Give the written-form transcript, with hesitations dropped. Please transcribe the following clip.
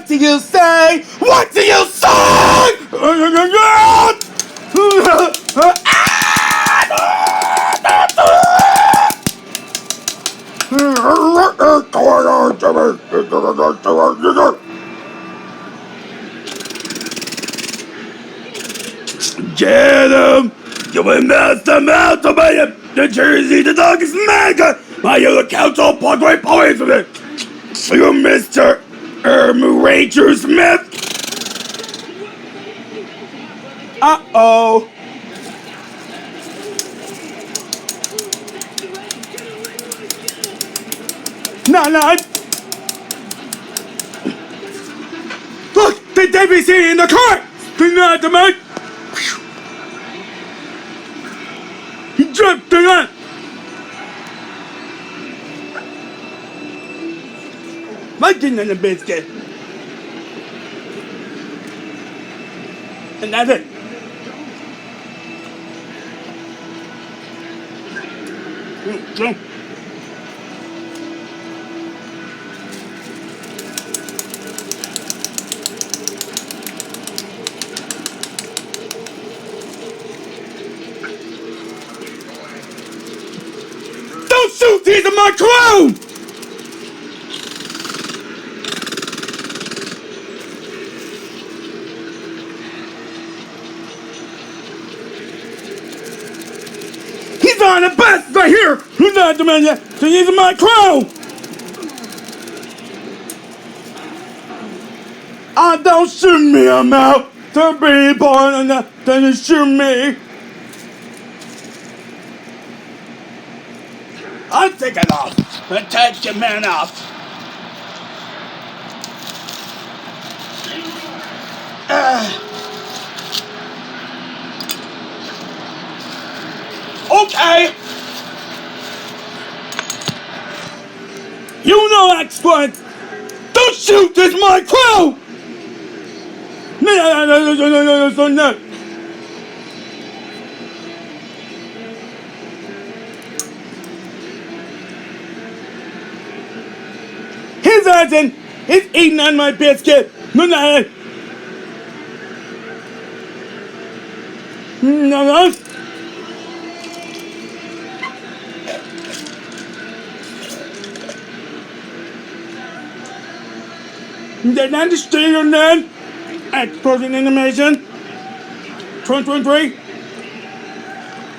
What do you say? What do you say? Get him! You will mess them out to me! The Jersey, the dog is mega! My yellow council put great points with it! You Mr. Ranger Smith! Uh-oh! No! Look! The DVC in the car! Not the man! He jumped the gun! Mutton and a biscuit! And that's it! Don't shoot! These are my crew! He's on the bus right here! Who's not the man yet? So these are my crew! Don't shoot me, I'm out! To be born and then you shoot me! I'm taking off! Attach your man off! Okay! You know that's what! Don't shoot! This is my crew! No. His ass is eating on my biscuit! No. Then understand on that. Explosion animation. 2023.